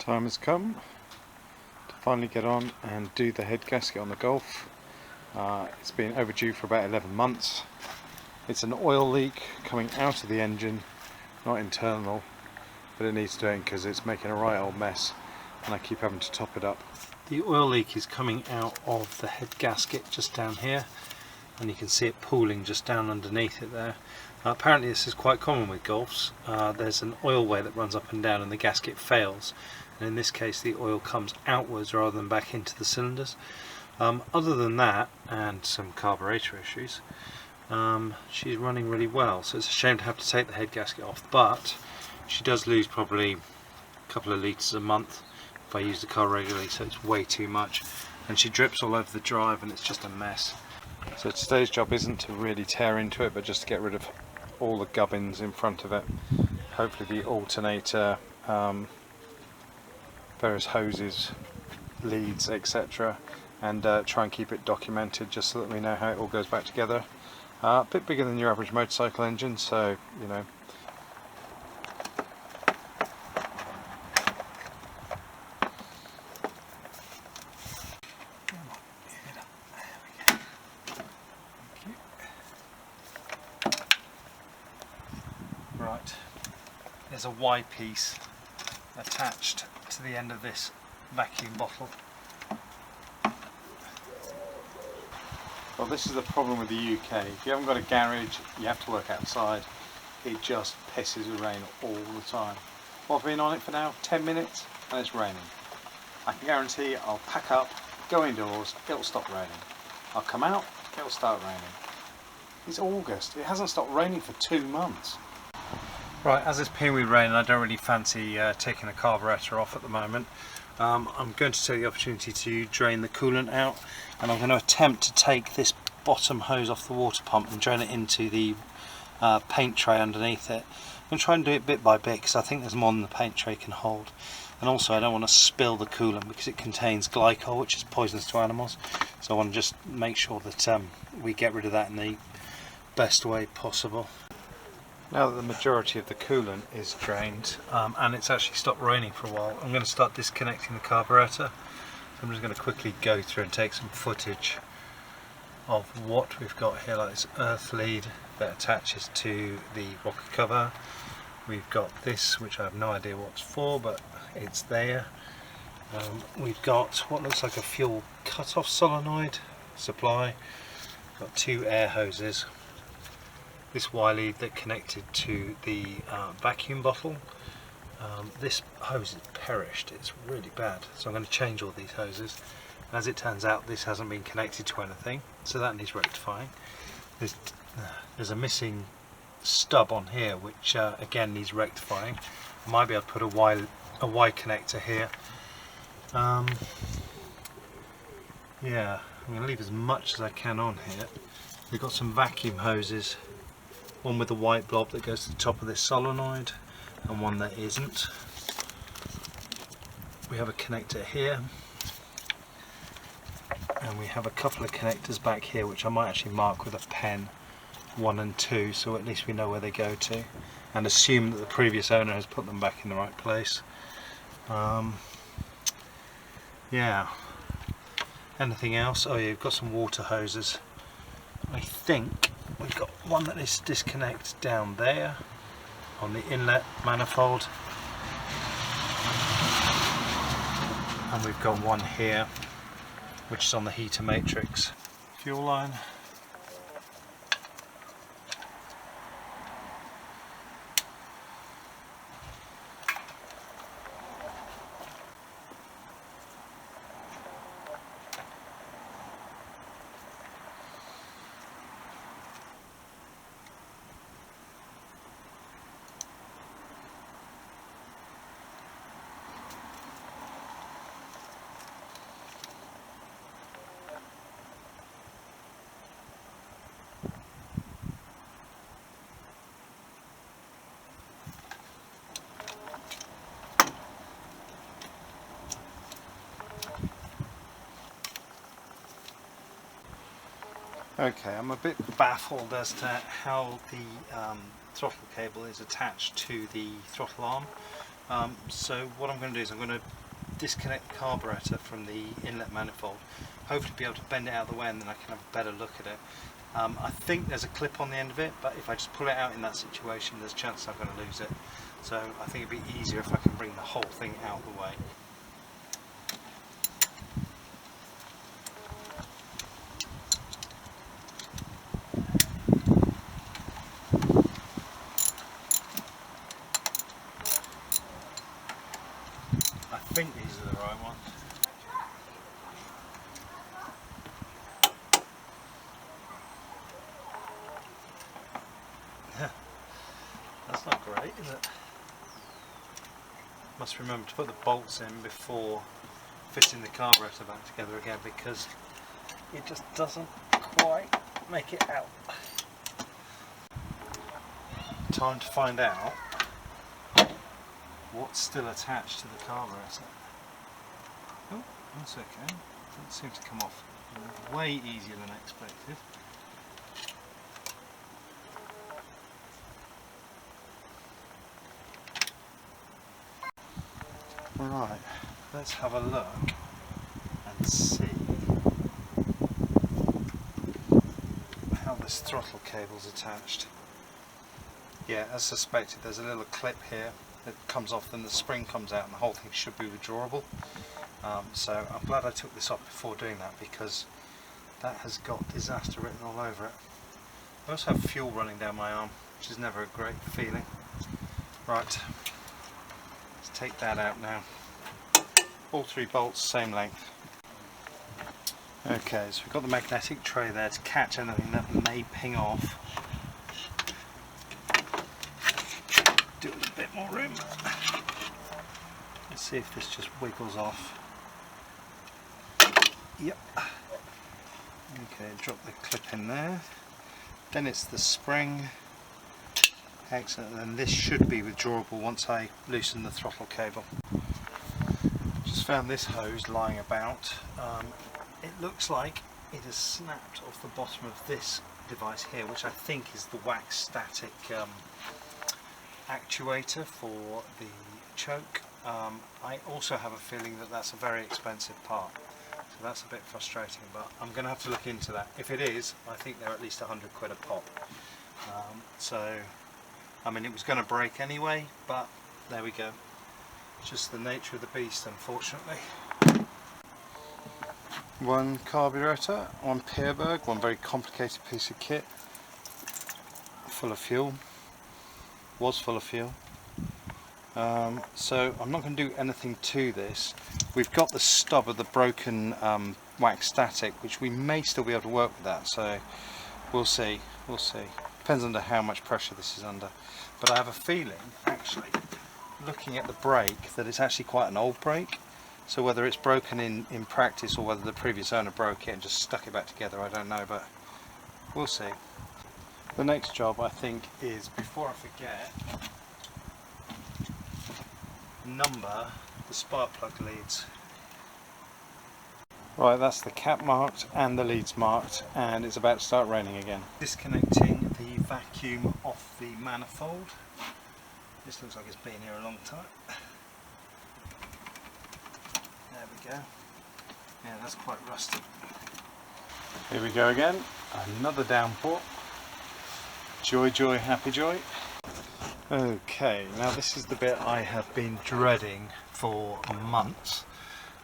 Time has come to finally get on and do the head gasket on the Golf. It's been overdue for about 11 months. It's an oil leak coming out of the engine, not internal, but it needs doing because it's making a right old mess and I keep having to top it up. The oil leak is coming out of the head gasket just down here, and you can see it pooling just down underneath it there. Apparently this is quite common with Golfs. There's an oil way that runs up and down and the gasket fails, and in this case the oil comes outwards rather than back into the cylinders. Other than that, and some carburetor issues, she's running really well, so it's a shame to have to take the head gasket off, but she does lose probably a couple of litres a month if I use the car regularly, so it's way too much, and she drips all over the drive and it's just a mess. So today's job isn't to really tear into it, but just to get rid of all the gubbins in front of it, hopefully the alternator, various hoses, leads, etc., and try and keep it documented just so that we know how it all goes back together. A bit bigger than your average motorcycle engine, so you know. Right, there's a Y piece attached to the end of this vacuum bottle. Well, this is the problem with the UK. If you haven't got a garage, you have to work outside. It just pisses with rain all the time. Well, I've been on it for now 10 minutes and it's raining. I can guarantee I'll pack up, go indoors, it'll stop raining. I'll come out, it'll start raining. It's August, it hasn't stopped raining for 2 months. Right, as it's peeing with rain, I don't really fancy taking the carburetor off at the moment. I'm going to take the opportunity to drain the coolant out, and I'm going to attempt to take this bottom hose off the water pump and drain it into the paint tray underneath it. I'm going to try and do it bit by bit because I think there's more than the paint tray can hold. And also I don't want to spill the coolant because it contains glycol, which is poisonous to animals. So I want to just make sure that we get rid of that in the best way possible. Now that the majority of the coolant is drained and it's actually stopped raining for a while, I'm going to start disconnecting the carburetor. So I'm just going to quickly go through and take some footage of what we've got here, like this earth lead that attaches to the rocker cover. We've got this, which I have no idea what's for, but it's there. We've got what looks like a fuel cut-off solenoid supply. We've got 2 air hoses. This Y lead that connected to the vacuum bottle. This hose is perished, it's really bad, so I'm going to change all these hoses. And as it turns out, this hasn't been connected to anything, so that needs rectifying. There's a missing stub on here which again needs rectifying. I might be able to put a Y connector here. Yeah, I'm going to leave as much as I can on here. We've got some vacuum hoses, one with a white blob that goes to the top of this solenoid and one that isn't. We have a connector here, and we have a couple of connectors back here which I might actually mark with a pen, 1 and 2, so at least we know where they go to, and assume that the previous owner has put them back in the right place. Yeah, anything else? Oh yeah, you've got some water hoses. I think we've got one that is disconnected down there on the inlet manifold, and we've got one here which is on the heater matrix. Fuel line. Okay, I'm a bit baffled as to how the throttle cable is attached to the throttle arm. So what I'm going to do is I'm going to disconnect the carburetor from the inlet manifold, hopefully be able to bend it out of the way, and then I can have a better look at it. I think there's a clip on the end of it, but if I just pull it out in that situation, there's a chance I'm going to lose it. So I think it'd be easier if I can bring the whole thing out of the way. I think these are the right ones. That's not great, is it? Must remember to put the bolts in before fitting the carburetor back together again, because it just doesn't quite make it out. Time to find out what's still attached to the carburetor. Oh, that's okay. That seems to come off way easier than expected. Right, let's have a look and see how this throttle cable's attached. Yeah, as suspected, there's a little clip here that comes off, then the spring comes out and the whole thing should be withdrawable. So I'm glad I took this off before doing that, because that has got disaster written all over it. I also have fuel running down my arm, which is never a great feeling. Right, let's take that out now. All 3 bolts, same length. Okay, so we've got the magnetic tray there to catch anything that may ping off. Do it with a bit more room. Let's see if this just wiggles off. Yep. Okay, drop the clip in there. Then it's the spring. Excellent, and this should be withdrawable once I loosen the throttle cable. Just found this hose lying about. It looks like it has snapped off the bottom of this device here, which I think is the wax static actuator for the choke. I also have a feeling that that's a very expensive part, so that's a bit frustrating, but I'm going to have to look into that. If it is, I think they're at least 100 quid a pop. So I mean, it was going to break anyway, but there we go. It's just the nature of the beast, unfortunately. One carburetor, one Peerberg, one very complicated piece of kit, full of fuel. Was full of fuel. So I'm not going to do anything to this. We've got the stub of the broken wax static, which we may still be able to work with that, so we'll see. We'll see. Depends on how much pressure this is under. But I have a feeling, actually, looking at the brake, that it's actually quite an old brake. So whether it's broken in practice or whether the previous owner broke it and just stuck it back together, I don't know, but we'll see. The next job, I think, is, before I forget, number the spark plug leads. Right, that's the cap marked and the leads marked, and it's about to start raining again. Disconnecting the vacuum off the manifold. This looks like it's been here a long time. There we go. Yeah, that's quite rusty. Here we go again. Another downpour. Joy, joy, happy joy. Okay, now this is the bit I have been dreading for months.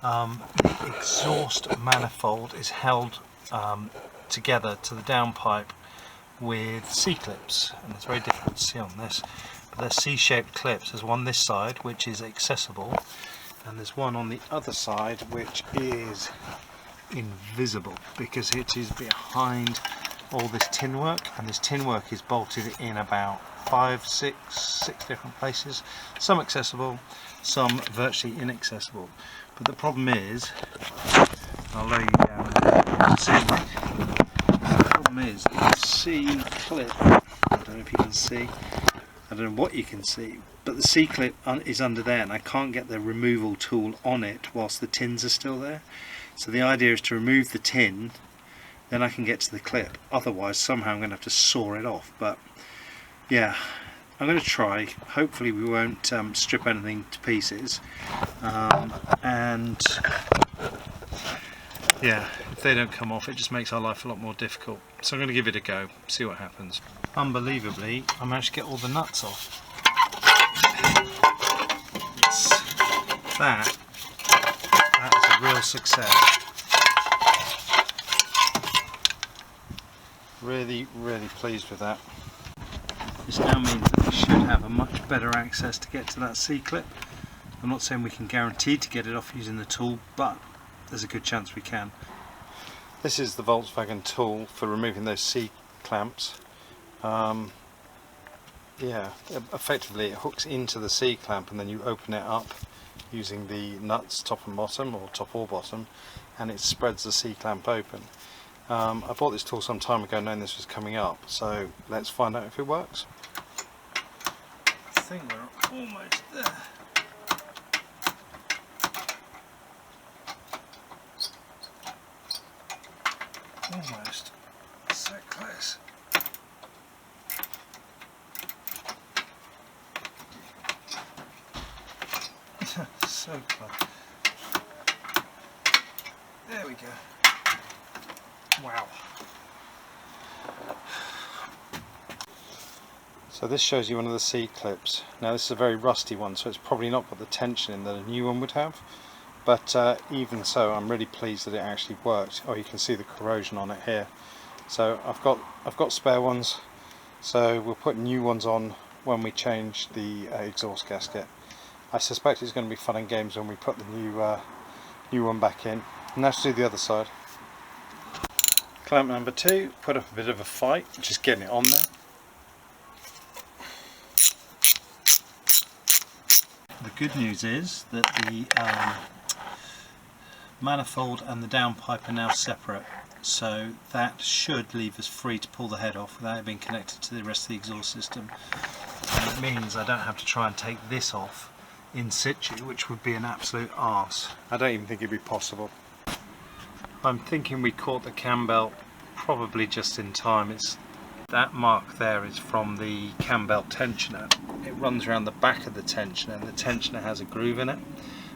The exhaust manifold is held together to the downpipe with C-clips, and it's very difficult to see on this, but they're C-shaped clips. There's one this side which is accessible, and there's one on the other side which is invisible because it is behind all this tin work, and this tin work is bolted in about six different places, some accessible, some virtually inaccessible. But the problem is, I'll lay you down and see. The problem is, the C-clip, I don't know if you can see, I don't know what you can see, but the C-clip is under there and I can't get the removal tool on it whilst the tins are still there. So the idea is to remove the tin, then I can get to the clip. Otherwise, somehow I'm going to have to saw it off. But yeah, I'm going to try. Hopefully we won't strip anything to pieces, and yeah, if they don't come off it just makes our life a lot more difficult. So I'm going to give it a go, see what happens. Unbelievably, I managed to get all the nuts off. Yes, that is a real success. Really pleased with that. This now means that we should have a much better access to get to that C-clip. I'm not saying we can guarantee to get it off using the tool, but there's a good chance we can. This is the Volkswagen tool for removing those C-clamps. Yeah, effectively it hooks into the C-clamp and then you open it up using the nuts top and bottom, or top or bottom, and it spreads the C-clamp open. I bought this tool some time ago knowing this was coming up, so let's find out if it works. I think we're almost there. Almost. So close. So close. There we go. Wow. So this shows you one of the C-clips. Now this is a very rusty one, so it's probably not got the tension in that a new one would have. But even so, I'm really pleased that it actually worked. Oh, you can see the corrosion on it here. So I've got spare ones. So we'll put new ones on when we change the exhaust gasket. I suspect it's going to be fun and games when we put the new one back in. And let's do the other side. Clamp number 2, put up a bit of a fight, just getting it on there. The good news is that the manifold and the downpipe are now separate, so that should leave us free to pull the head off without it being connected to the rest of the exhaust system. And it means I don't have to try and take this off in situ, which would be an absolute arse. I don't even think it'd be possible. I'm thinking we caught the cam belt probably just in time. That mark there is from the cam belt tensioner. It runs around the back of the tensioner, and the tensioner has a groove in it.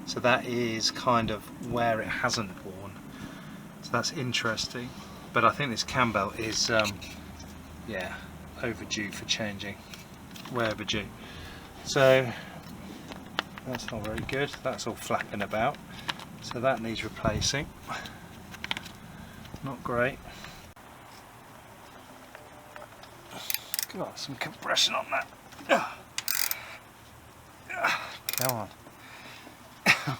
So that is kind of where it hasn't worn. So that's interesting. But I think this cam belt is, yeah, overdue for changing. Way overdue. So that's not very good. That's all flapping about. So that needs replacing. Not great. Got some compression on that. Come on. I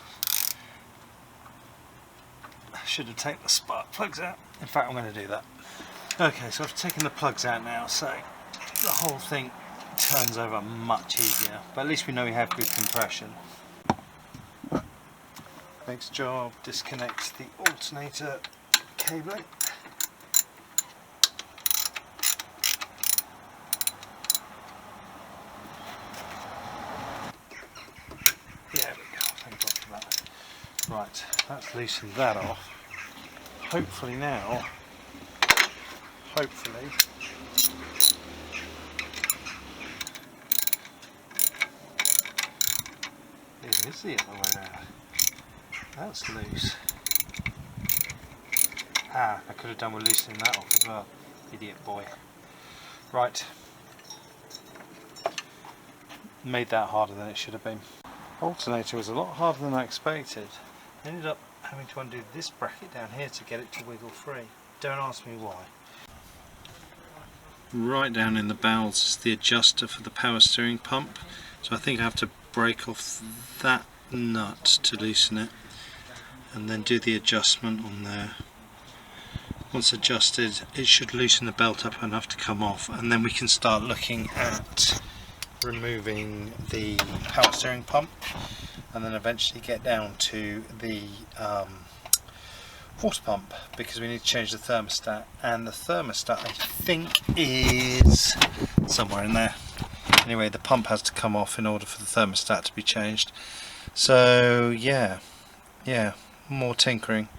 should have taken the spark plugs out. In fact, I'm going to do that. Okay, so I've taken the plugs out now, so the whole thing turns over much easier. But at least we know we have good compression. Next job, disconnect the alternator cabling. There we go, thank God for that. Right, that's loosened that off. Hopefully now, it is the other way around. That's loose. Ah, I could have done with loosening that off as well. Idiot boy. Right. Made that harder than it should have been. Alternator was a lot harder than I expected. I ended up having to undo this bracket down here to get it to wiggle free. Don't ask me why. Right down in the bowels is the adjuster for the power steering pump. So I think I have to break off that nut to loosen it and then do the adjustment on there. Once adjusted, it should loosen the belt up enough to come off, and then we can start looking at removing the power steering pump and then eventually get down to the water pump, because we need to change the thermostat, and the thermostat I think is somewhere in there. Anyway, the pump has to come off in order for the thermostat to be changed. So yeah, more tinkering.